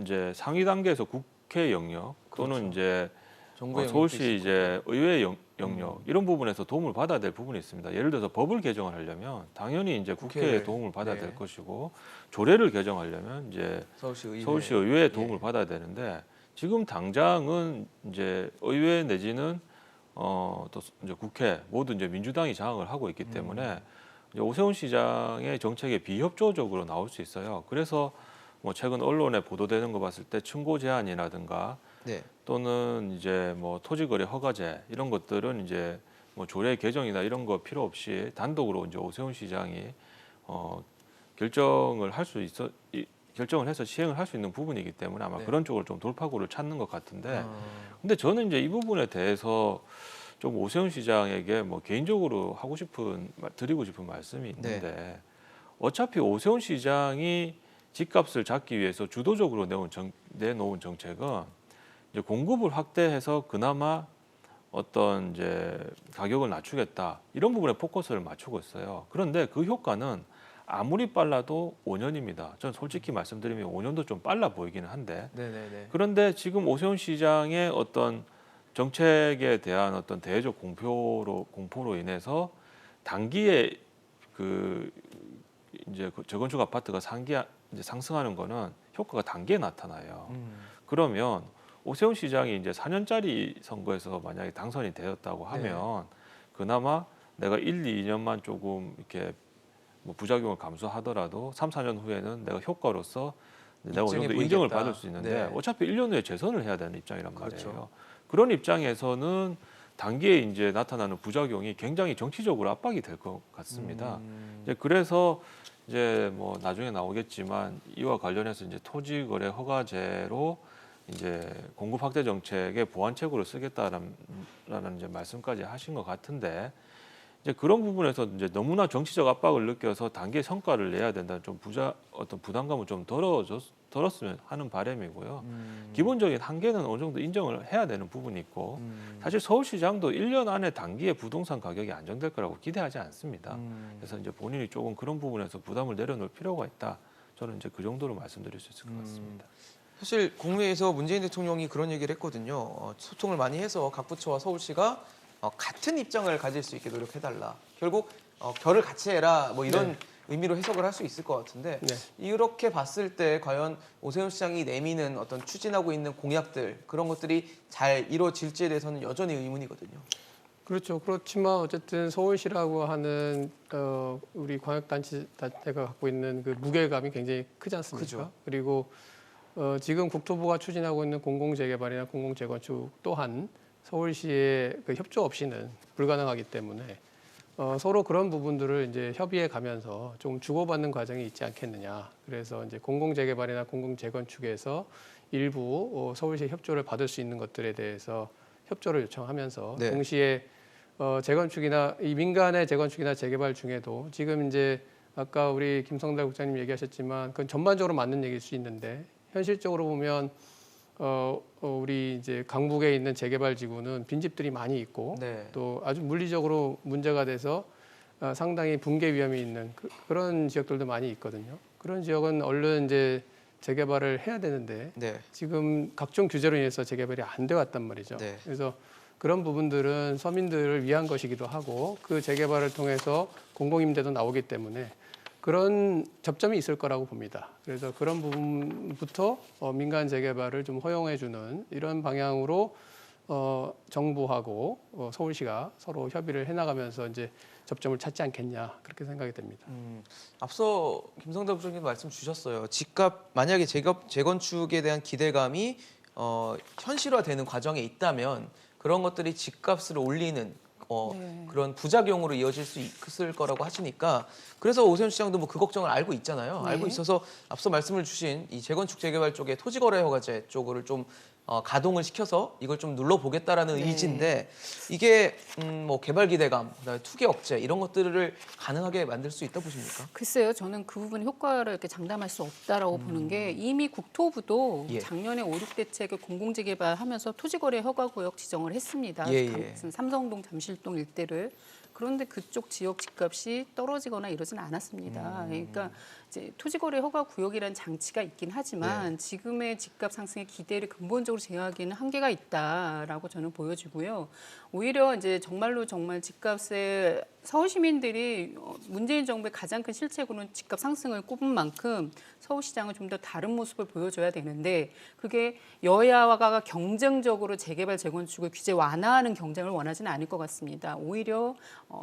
이제 상위 단계에서 국회 영역 또는 이제 정부의 서울시 영역도 있을 이제 의회 영역 이런 부분에서 도움을 받아야 될 부분이 있습니다. 예를 들어서 법을 개정을 하려면 당연히 이제 국회의 국회를, 도움을 받아야 네. 될 것이고 조례를 개정하려면 이제 서울시 의회의 도움을 받아야 되는데 지금 당장은 이제 의회 내지는 또 이제 국회 모두 이제 민주당이 장악을 하고 있기 때문에 이제 오세훈 시장의 정책에 비협조적으로 나올 수 있어요. 그래서 뭐 최근 언론에 보도되는 거 봤을 때 층고 제한이라든가 네. 또는 이제 뭐 토지거래 허가제 이런 것들은 이제 뭐 조례 개정이나 이런 거 필요 없이 단독으로 이제 오세훈 시장이 결정을 해서 시행을 할 수 있는 부분이기 때문에 아마 네. 그런 쪽으로 좀 돌파구를 찾는 것 같은데 근데 저는 이제 이 부분에 대해서 좀 오세훈 시장에게 뭐 개인적으로 드리고 싶은 말씀이 있는데 어차피 오세훈 시장이 집값을 잡기 위해서 주도적으로 내놓은 정책은 이제 공급을 확대해서 그나마 어떤 이제 가격을 낮추겠다 이런 부분에 포커스를 맞추고 있어요. 그런데 그 효과는 아무리 빨라도 5년입니다. 저는 솔직히 말씀드리면 5년도 좀 빨라 보이기는 한데 네네네. 그런데 지금 오세훈 시장의 어떤 정책에 대한 어떤 대외적 공포로 인해서 단기에 그 이제 그 저건축 아파트가 이제 상승하는 거는 효과가 단기에 나타나요. 그러면 오세훈 시장이 이제 4년짜리 선거에서 만약에 당선이 되었다고 하면 그나마 내가 1, 2년만 조금 이렇게 뭐 부작용을 감수하더라도 3, 4년 후에는 내가 효과로서 내가 어느 정도 인정을 받을 수 있는데 네. 어차피 1년 후에 재선을 해야 되는 입장이란 그렇죠. 말이에요. 그런 입장에서는 단기에 이제 나타나는 부작용이 굉장히 정치적으로 압박이 될 것 같습니다. 이제 그래서 이제 뭐 나중에 나오겠지만 이와 관련해서 이제 토지거래 허가제로 이제 공급 확대 정책의 보완책으로 쓰겠다라는 이제 말씀까지 하신 것 같은데 이제 그런 부분에서 이제 너무나 정치적 압박을 느껴서 단기에 성과를 내야 된다는 좀 어떤 부담감을 좀 덜었으면 하는 바람이고요. 기본적인 한계는 어느 정도 인정을 해야 되는 부분이 있고 사실 서울시장도 1년 안에 단기에 부동산 가격이 안정될 거라고 기대하지 않습니다. 그래서 이제 본인이 조금 그런 부분에서 부담을 내려놓을 필요가 있다. 저는 이제 그 정도로 말씀드릴 수 있을 것 같습니다. 사실 국무회의에서 문재인 대통령이 그런 얘기를 했거든요. 소통을 많이 해서 각 부처와 서울시가 같은 입장을 가질 수 있게 노력해달라. 결국 결을 같이 해라 뭐 이런 의미로 해석을 할 수 있을 것 같은데 이렇게 봤을 때 과연 오세훈 시장이 내미는 어떤 추진하고 있는 공약들 그런 것들이 잘 이루어질지에 대해서는 여전히 의문이거든요. 그렇죠. 그렇지만 어쨌든 서울시라고 하는 우리 광역단체가 갖고 있는 그 무게감이 굉장히 크지 않습니까? 크죠. 그리고 지금 국토부가 추진하고 있는 공공재개발이나 공공재건축 또한 서울시의 그 협조 없이는 불가능하기 때문에 서로 그런 부분들을 이제 협의해 가면서 좀 주고받는 과정이 있지 않겠느냐. 그래서 이제 공공재개발이나 공공재건축에서 일부 서울시의 협조를 받을 수 있는 것들에 대해서 협조를 요청하면서 네. 동시에 재건축이나 이 민간의 재건축이나 재개발 중에도 지금 이제 아까 우리 김성달 국장님 얘기하셨지만 그건 전반적으로 맞는 얘기일 수 있는데 현실적으로 보면 우리 이제 강북에 있는 재개발 지구는 빈집들이 많이 있고 네. 또 아주 물리적으로 문제가 돼서 상당히 붕괴 위험이 있는 그런 지역들도 많이 있거든요. 그런 지역은 얼른 이제 재개발을 해야 되는데 네. 지금 각종 규제로 인해서 재개발이 안 돼 왔단 말이죠. 네. 그래서 그런 부분들은 서민들을 위한 것이기도 하고 그 재개발을 통해서 공공임대도 나오기 때문에 그런 접점이 있을 거라고 봅니다. 그래서 그런 부분부터 민간 재개발을 좀 허용해주는 이런 방향으로 정부하고 서울시가 서로 협의를 해나가면서 이제 접점을 찾지 않겠냐 그렇게 생각이 됩니다. 앞서 김성달 부장님 말씀 주셨어요. 집값 만약에 재건축에 대한 기대감이 현실화되는 과정에 있다면 그런 것들이 집값을 올리는 그런 부작용으로 이어질 수 있을 거라고 하시니까 그래서 오세훈 시장도 뭐 그 걱정을 알고 있잖아요. 네. 알고 있어서 앞서 말씀을 주신 이 재건축 재개발 쪽에 토지거래 허가제 쪽을 좀 가동을 시켜서 이걸 좀 눌러보겠다라는 의지인데 이게 뭐 개발 기대감, 그다음에 투기 억제 이런 것들을 가능하게 만들 수 있다 보십니까? 글쎄요, 저는 그 부분의 효과를 이렇게 장담할 수 없다라고 보는 게 이미 국토부도 예. 작년에 5.6 대책을 공공재개발하면서 토지거래 허가구역 지정을 했습니다. 예. 삼성동, 잠실동 일대를. 그런데 그쪽 지역 집값이 떨어지거나 이러진 않았습니다. 그러니까 이제 토지거래 허가 구역이라는 장치가 있긴 하지만 지금의 집값 상승의 기대를 근본적으로 제어하기에는 한계가 있다라고 저는 보여지고요. 오히려 이제 정말 집값에 서울 시민들이 문재인 정부의 가장 큰 실책으로는 집값 상승을 꼽은 만큼 서울시장은 좀 더 다른 모습을 보여줘야 되는데 그게 여야가 경쟁적으로 재개발 재건축을 규제 완화하는 경쟁을 원하지는 않을 것 같습니다. 오히려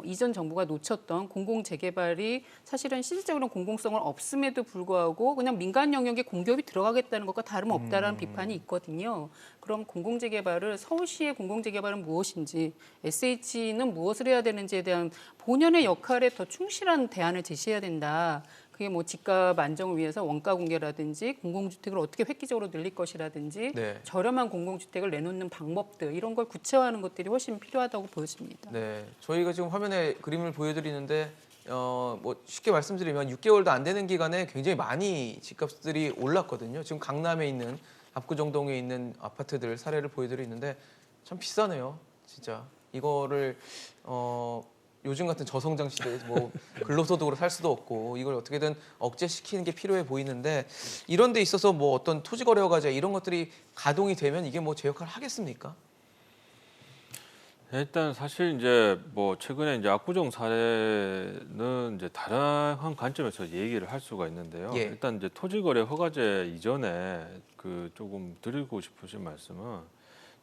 이전 정부가 놓쳤던 공공 재개발이 사실은 실질적으로는 공공성은 없음에도 불구하고 그냥 민간 영역에 공기업이 들어가겠다는 것과 다름없다라는 비판이 있거든요. 그럼 공공 재개발을 서울시의 공공 재개발은 무엇인지 SH는 무엇을 해야 되는지에 대한 본연의 역할에 더 충실한 대안을 제시해야 된다. 그게 뭐 집값 안정을 위해서 원가 공개라든지 공공주택을 어떻게 획기적으로 늘릴 것이라든지 네. 저렴한 공공주택을 내놓는 방법들 이런 걸 구체화하는 것들이 훨씬 필요하다고 보여집니다. 네, 저희가 지금 화면에 그림을 보여드리는데 뭐 쉽게 말씀드리면 6개월도 안 되는 기간에 굉장히 많이 집값들이 올랐거든요. 지금 강남에 있는 압구정동에 있는 아파트들 사례를 보여드리는데 참 비싸네요, 진짜. 이거를 요즘 같은 저성장 시대에 뭐 근로소득으로 살 수도 없고 이걸 어떻게든 억제시키는 게 필요해 보이는데 이런 데 있어서 뭐 어떤 토지거래허가제 이런 것들이 가동이 되면 이게 뭐 제 역할을 하겠습니까? 일단 사실 이제 뭐 최근에 이제 압구정 사례는 이제 다양한 관점에서 얘기를 할 수가 있는데요. 예. 일단 이제 토지거래 허가제 이전에 그 조금 드리고 싶으신 말씀은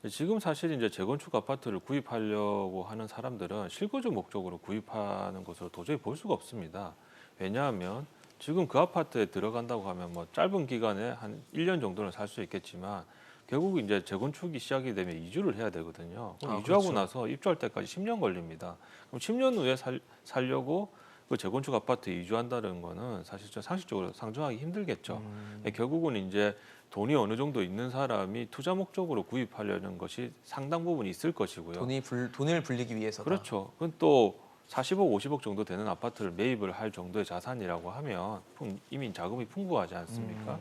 지금 사실 이제 재건축 아파트를 구입하려고 하는 사람들은 실거주 목적으로 구입하는 것으로 도저히 볼 수가 없습니다. 왜냐하면 지금 그 아파트에 들어간다고 하면 뭐 짧은 기간에 한 1년 정도는 살 수 있겠지만 결국 이제 재건축이 시작이 되면 이주를 해야 되거든요. 그럼 이주하고 그렇죠. 나서 입주할 때까지 10년 걸립니다. 그럼 10년 후에 살려고 그 재건축 아파트에 이주한다는 거는 사실 좀 상식적으로 상정하기 힘들겠죠. 결국은 이제 돈이 어느 정도 있는 사람이 투자 목적으로 구입하려는 것이 상당 부분 있을 것이고요. 돈을 불리기 위해서다. 그렇죠. 그건 또 40억, 50억 정도 되는 아파트를 매입을 할 정도의 자산이라고 하면 이미 자금이 풍부하지 않습니까?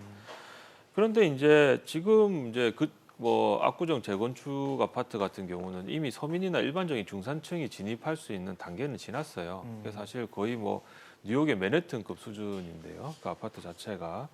그런데 이제 지금 이제 그 뭐 압구정 재건축 아파트 같은 경우는 이미 서민이나 일반적인 중산층이 진입할 수 있는 단계는 지났어요. 그래서 사실 거의 뭐 뉴욕의 맨해튼급 수준인데요. 그 아파트 자체가.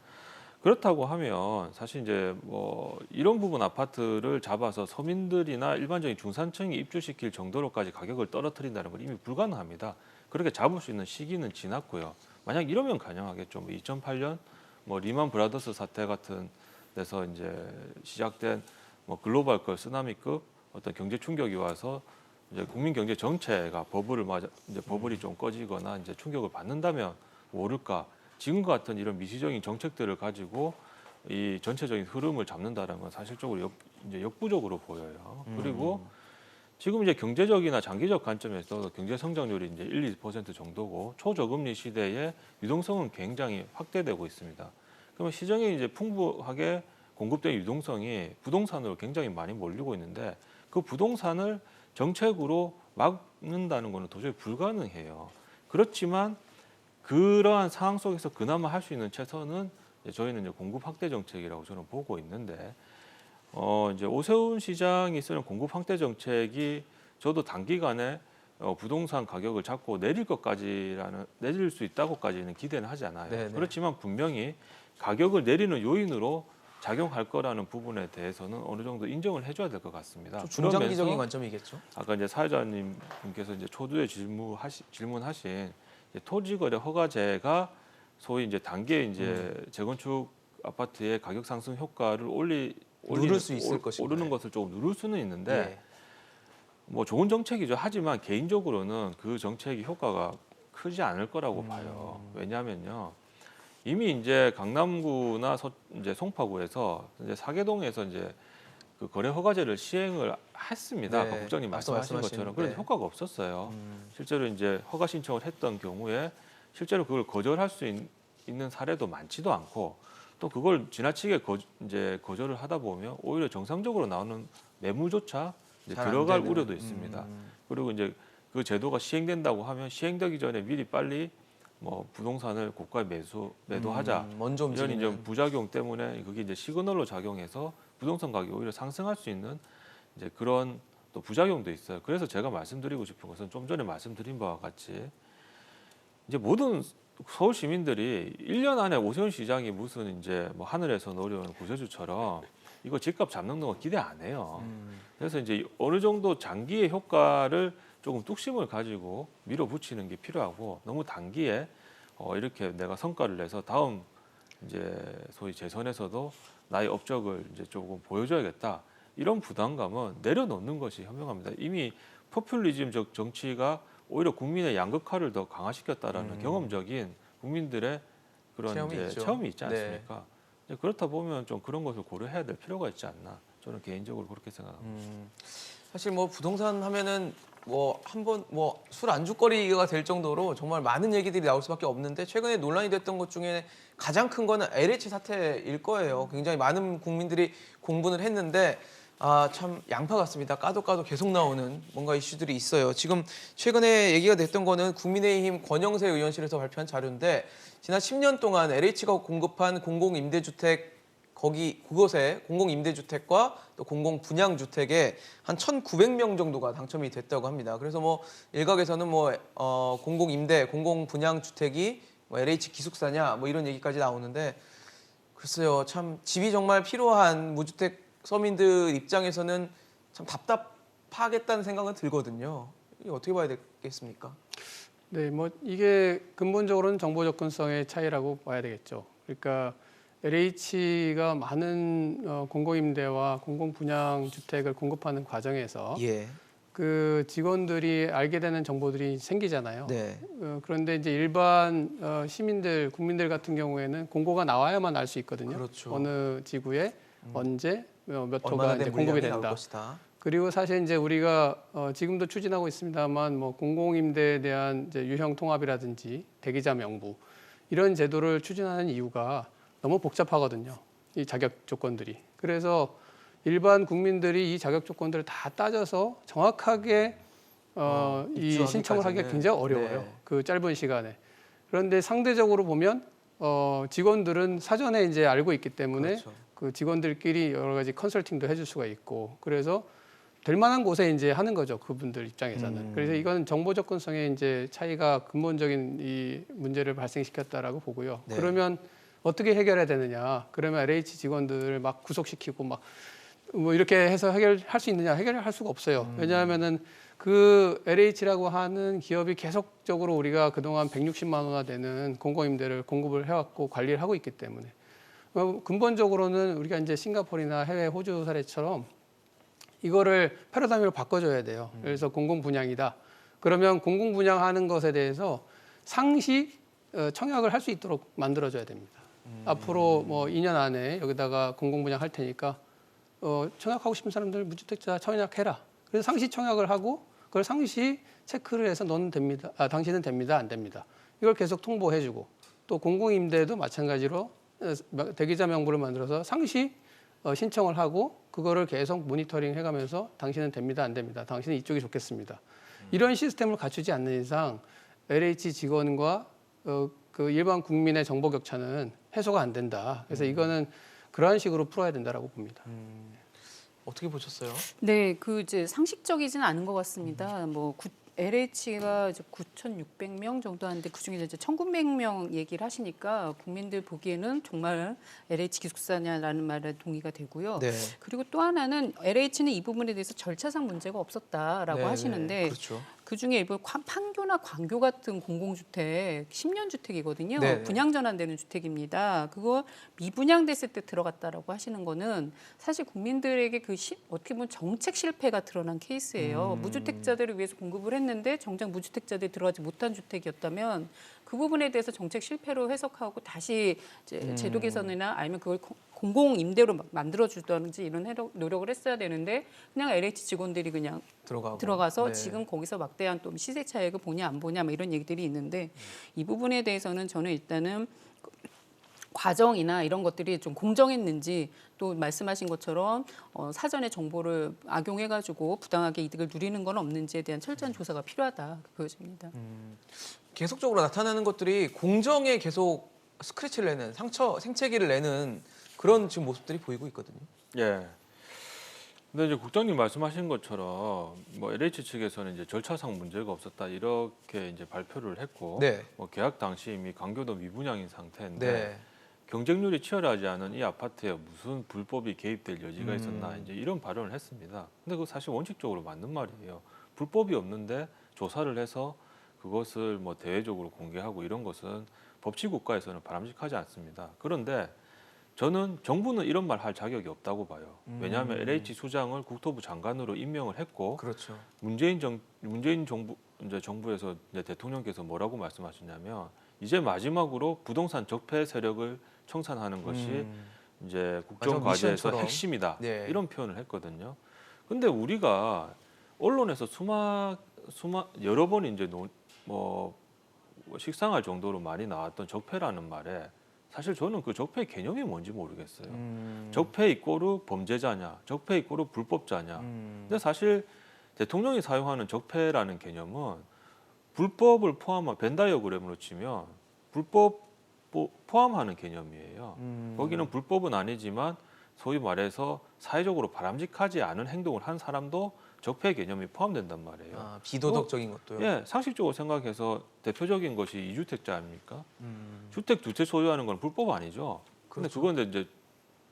그렇다고 하면 사실 이제 뭐 이런 부분 아파트를 잡아서 서민들이나 일반적인 중산층이 입주시킬 정도로까지 가격을 떨어뜨린다는 건 이미 불가능합니다. 그렇게 잡을 수 있는 시기는 지났고요. 만약 이러면 가능하겠죠. 뭐 2008년 뭐 리만 브라더스 사태 같은 데서 이제 시작된 뭐 글로벌급 쓰나미급 어떤 경제 충격이 와서 이제 국민 경제 전체가 버블이 좀 꺼지거나 이제 충격을 받는다면 모를까. 지금과 같은 이런 미시적인 정책들을 가지고 이 전체적인 흐름을 잡는다는 건 사실적으로 이제 역부족으로 보여요. 그리고 지금 이제 경제적이나 장기적 관점에서 경제 성장률이 이제 1~2% 정도고 초저금리 시대에 유동성은 굉장히 확대되고 있습니다. 그러면 시장에 이제 풍부하게 공급된 유동성이 부동산으로 굉장히 많이 몰리고 있는데 그 부동산을 정책으로 막는다는 것은 도저히 불가능해요. 그렇지만 그러한 상황 속에서 그나마 할 수 있는 최선은 저희는 이제 공급 확대 정책이라고 저는 보고 있는데 이제 오세훈 시장이 쓰는 공급 확대 정책이 저도 단기간에 부동산 가격을 잡고 내릴 수 있다고까지는 기대는 하지 않아요. 네네. 그렇지만 분명히 가격을 내리는 요인으로 작용할 거라는 부분에 대해서는 어느 정도 인정을 해줘야 될 것 같습니다. 좀 중장기적인 그러면서 관점이겠죠. 아까 이제 사회자님께서 이제 초두에 질문하신 토지거래 허가제가 소위 이제 단계 이제 재건축 아파트의 가격 상승 효과를 누를 수 있을 것인가. 오르는 것을 조금 누를 수는 있는데 예. 뭐 좋은 정책이죠. 하지만 개인적으로는 그 정책이 효과가 크지 않을 거라고 봐요. 왜냐하면요. 이미 이제 강남구나 이제 송파구에서 이제 사계동에서 이제 그 거래 허가제를 시행을 했습니다. 네, 아까 국장님 앞서 말씀하신 말씀하신, 것처럼 그런데 네. 효과가 없었어요. 실제로 이제 허가 신청을 했던 경우에 실제로 그걸 거절할 수 있는 사례도 많지도 않고 또 그걸 지나치게 이제 거절을 하다 보면 오히려 정상적으로 나오는 매물조차 이제 잘안 들어갈 되는. 우려도 있습니다. 그리고 이제 그 제도가 시행된다고 하면 시행되기 전에 미리 빨리 뭐 부동산을 고가에 매도하자 먼저 이런 이제 움직이는. 부작용 때문에 그게 이제 시그널로 작용해서 부동산 가격이 오히려 상승할 수 있는 이제 그런 또 부작용도 있어요. 그래서 제가 말씀드리고 싶은 것은 좀 전에 말씀드린 바와 같이 이제 모든 서울 시민들이 1년 안에 오세훈 시장이 무슨 이제 뭐 하늘에서 내려오는 구세주처럼 이거 집값 잡는 거 기대 안 해요. 그래서 이제 어느 정도 장기의 효과를 조금 뚝심을 가지고 밀어붙이는 게 필요하고 너무 단기에 이렇게 내가 성과를 내서 다음 이제 소위 재선에서도 나의 업적을 이제 조금 보여줘야겠다 이런 부담감은 내려놓는 것이 현명합니다. 이미 포퓰리즘적 정치가 오히려 국민의 양극화를 더 강화시켰다라는 경험적인 국민들의 그런 체험이 이제 있죠. 체험이 있지 네. 않습니까? 이제 그렇다 보면 좀 그런 것을 고려해야 될 필요가 있지 않나 저는 개인적으로 그렇게 생각합니다. 사실 뭐 부동산 하면은 뭐 한번 뭐 술 안주거리가 될 정도로 정말 많은 얘기들이 나올 수밖에 없는데 최근에 논란이 됐던 것 중에 가장 큰 거는 LH 사태일 거예요. 굉장히 많은 국민들이 공분을 했는데 참 양파 같습니다. 까도 계속 나오는 뭔가 이슈들이 있어요. 지금 최근에 얘기가 됐던 거는 국민의힘 권영세 의원실에서 발표한 자료인데 지난 10년 동안 LH가 공급한 공공임대주택 그곳에 공공임대주택과 또 공공분양주택에 한 1,900명 정도가 당첨이 됐다고 합니다. 그래서 뭐 일각에서는 공공임대, 공공분양주택이 LH 기숙사냐 뭐 이런 얘기까지 나오는데 글쎄요, 참 집이 정말 필요한 무주택 서민들 입장에서는 참 답답하겠다는 생각은 들거든요. 이게 어떻게 봐야 되겠습니까? 네, 뭐 이게 근본적으로는 정보 접근성의 차이라고 봐야 되겠죠. 그러니까 LH가 많은 공공임대와 공공분양주택을 공급하는 과정에서 예. 그 직원들이 알게 되는 정보들이 생기잖아요. 네. 그런데 이제 일반 시민들, 국민들 같은 경우에는 공고가 나와야만 알 수 있거든요. 그렇죠. 어느 지구에 언제 몇 호가 얼마나 이제 된 공급이 물량이 나올 된다. 것이다. 그리고 사실 이제 우리가 지금도 추진하고 있습니다만 뭐 공공임대에 대한 이제 유형 통합이라든지 대기자 명부 이런 제도를 추진하는 이유가 너무 복잡하거든요. 이 자격 조건들이. 그래서 일반 국민들이 이 자격 조건들을 다 따져서 정확하게 이 신청을 하기가 굉장히 어려워요. 네. 그 짧은 시간에. 그런데 상대적으로 보면 직원들은 사전에 이제 알고 있기 때문에 그렇죠. 그 직원들끼리 여러 가지 컨설팅도 해줄 수가 있고 그래서 될 만한 곳에 이제 하는 거죠. 그분들 입장에서는. 그래서 이건 정보 접근성의 이제 차이가 근본적인 이 문제를 발생시켰다라고 보고요. 네. 그러면 어떻게 해결해야 되느냐? 그러면 LH 직원들을 막 구속시키고 막 뭐 이렇게 해서 해결할 수 있느냐? 해결할 수가 없어요. 왜냐하면은 그 LH라고 하는 기업이 계속적으로 우리가 그동안 160만 원나 되는 공공임대를 공급을 해왔고 관리를 하고 있기 때문에 근본적으로는 우리가 이제 싱가포르나 해외 호주 사례처럼 이거를 패러다임으로 바꿔줘야 돼요. 그래서 공공분양이다. 그러면 공공분양하는 것에 대해서 상시 청약을 할 수 있도록 만들어줘야 됩니다. 앞으로 뭐 2년 안에 여기다가 공공분양 할 테니까 청약하고 싶은 사람들 무주택자 청약해라. 그래서 상시 청약을 하고 그걸 상시 체크를 해서 너는 됩니다. 당신은 됩니다. 안 됩니다. 이걸 계속 통보해주고 또 공공임대도 마찬가지로 대기자 명부를 만들어서 상시 신청을 하고 그거를 계속 모니터링 해가면서 당신은 됩니다. 안 됩니다. 당신은 이쪽이 좋겠습니다. 이런 시스템을 갖추지 않는 이상 LH 직원과 그 일반 국민의 정보 격차는 해소가 안 된다. 그래서 이거는 그러한 식으로 풀어야 된다라고 봅니다. 어떻게 보셨어요? 네, 그 이제 상식적이지는 않은 것 같습니다. LH가 이제 9,600명 정도 하는데 그중에 이제 1,900명 얘기를 하시니까 국민들 보기에는 정말 LH 기숙사냐라는 말에 동의가 되고요. 네. 그리고 또 하나는 LH는 이 부분에 대해서 절차상 문제가 없었다라고 네, 하시는데 네. 그렇죠. 그중에 일부 판교나 광교 같은 공공주택 10년 주택이거든요. 네, 네. 분양 전환되는 주택입니다. 그거 미분양됐을 때 들어갔다라고 하시는 거는 사실 국민들에게 어떻게 보면 정책 실패가 드러난 케이스예요. 무주택자들을 위해서 공급을 했는데 정작 무주택자들이 들어가지 못한 주택이었다면 그 부분에 대해서 정책 실패로 해석하고 다시 이제 제도 개선이나 아니면 그걸 공공 임대로 만들어 주든지 이런 노력을 했어야 되는데 그냥 LH 직원들이 그냥 들어가서 네. 지금 거기서 막대한 또 시세 차익을 보냐 안 보냐 뭐 이런 얘기들이 있는데 이 부분에 대해서는 저는 일단은 과정이나 이런 것들이 좀 공정했는지 또 말씀하신 것처럼 사전에 정보를 악용해가지고 부당하게 이득을 누리는 건 없는지에 대한 철저한 조사가 필요하다 그것입니다. 계속적으로 나타나는 것들이 공정에 계속 스크래치를 내는 생채기를 내는 그런 지금 모습들이 보이고 있거든요. 예. 근데 이제 국장님 말씀하신 것처럼 뭐 LH 측에서는 이제 절차상 문제가 없었다 이렇게 이제 발표를 했고 네. 뭐 계약 당시 이미 강교도 미분양인 상태인데 네. 경쟁률이 치열하지 않은 이 아파트에 무슨 불법이 개입될 여지가 있었나 이제 이런 발언을 했습니다. 근데 그 사실 원칙적으로 맞는 말이에요. 불법이 없는데 조사를 해서 그것을 뭐 대외적으로 공개하고 이런 것은 법치 국가에서는 바람직하지 않습니다. 그런데 저는 정부는 이런 말 할 자격이 없다고 봐요. 왜냐하면 LH 수장을 국토부 장관으로 임명을 했고 그렇죠. 문재인 정부 이제 정부에서 이제 대통령께서 뭐라고 말씀하셨냐면 이제 마지막으로 부동산 적폐 세력을 청산하는 것이 이제 국정 과제에서 미션처럼. 핵심이다. 네. 이런 표현을 했거든요. 근데 우리가 언론에서 여러 번 이제 식상할 정도로 많이 나왔던 적폐라는 말에 사실 저는 그 적폐 개념이 뭔지 모르겠어요. 적폐 이꼬르 범죄자냐, 적폐 이꼬르 불법자냐. 근데 사실 대통령이 사용하는 적폐라는 개념은 불법을 포함한 벤 다이어그램으로 치면 포함하는 개념이에요. 거기는 불법은 아니지만 소위 말해서 사회적으로 바람직하지 않은 행동을 한 사람도 적폐 개념이 포함된단 말이에요. 아, 비도덕적인 것도요. 예, 상식적으로 생각해서 대표적인 것이 이주택자 아닙니까? 주택 두 채 소유하는 건 불법 아니죠. 근데 그렇죠. 그건 이제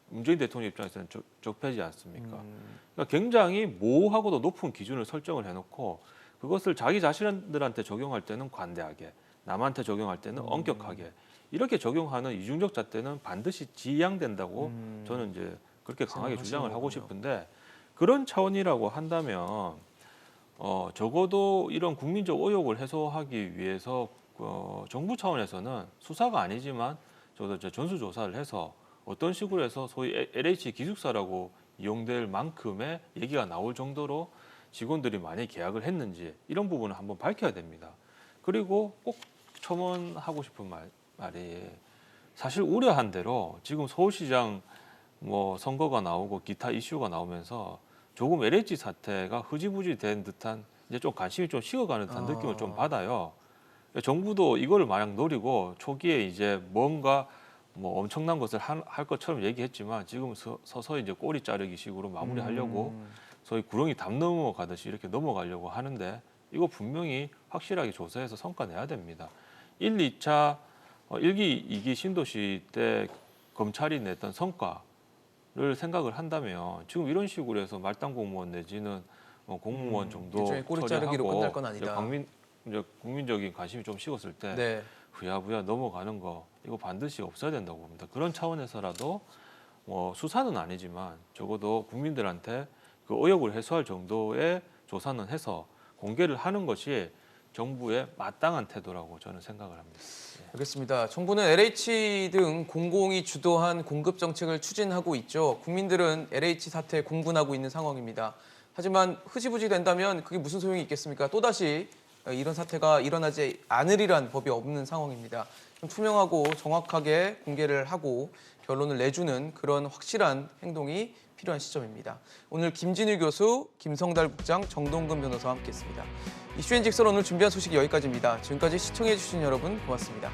문재인 대통령 입장에서는 적폐지 않습니까? 그러니까 굉장히 모호하고도 높은 기준을 설정을 해놓고 그것을 자기 자신들한테 적용할 때는 관대하게, 남한테 적용할 때는 엄격하게 이렇게 적용하는 이중적 잣대는 반드시 지양된다고 저는 이제 그렇게 강하게 주장을 하고 거군요. 싶은데 그런 차원이라고 한다면 적어도 이런 국민적 의혹을 해소하기 위해서 정부 차원에서는 수사가 아니지만 저도 이제 전수조사를 해서 어떤 식으로 해서 소위 LH 기숙사라고 이용될 만큼의 얘기가 나올 정도로 직원들이 많이 계약을 했는지 이런 부분을 한번 밝혀야 됩니다. 그리고 꼭 첨언하고 싶은 말이 사실 우려한 대로 지금 서울시장 뭐 선거가 나오고 기타 이슈가 나오면서 조금 LH 사태가 흐지부지 된 듯한 이제 좀 관심이 좀 식어가는 듯한 느낌을 좀 받아요. 정부도 이거를 마냥 노리고 초기에 이제 뭔가 뭐 엄청난 것을 할 것처럼 얘기했지만 지금 서서히 이제 꼬리 자르기 식으로 마무리하려고 소위 구렁이 담 넘어가듯이 이렇게 넘어가려고 하는데 이거 분명히 확실하게 조사해서 성과 내야 됩니다. 1, 2차 1기, 2기 신도시 때 검찰이 냈던 성과를 생각을 한다면 지금 이런 식으로 해서 말단 공무원 내지는 공무원 정도 일종의 꼬리 자르기로 처리하고 끝날 건 아니다. 이제 국민적인 관심이 좀 식었을 때 네. 부야부야 넘어가는 거 이거 반드시 없어야 된다고 봅니다. 그런 차원에서라도 수사는 아니지만 적어도 국민들한테 그 의혹을 해소할 정도의 조사는 해서 공개를 하는 것이 정부의 마땅한 태도라고 저는 생각을 합니다. 네. 알겠습니다. 정부는 LH 등 공공이 주도한 공급 정책을 추진하고 있죠. 국민들은 LH 사태에 공분하고 있는 상황입니다. 하지만 흐지부지 된다면 그게 무슨 소용이 있겠습니까? 또다시 이런 사태가 일어나지 않으리란 법이 없는 상황입니다. 좀 투명하고 정확하게 공개를 하고 결론을 내주는 그런 확실한 행동이 필요한 시점입니다. 오늘 김진일 교수, 김성달 국장, 정동근 변호사와 함께했습니다. 이슈앤직설 오늘 준비한 소식이 여기까지입니다. 지금까지 시청해주신 여러분 고맙습니다.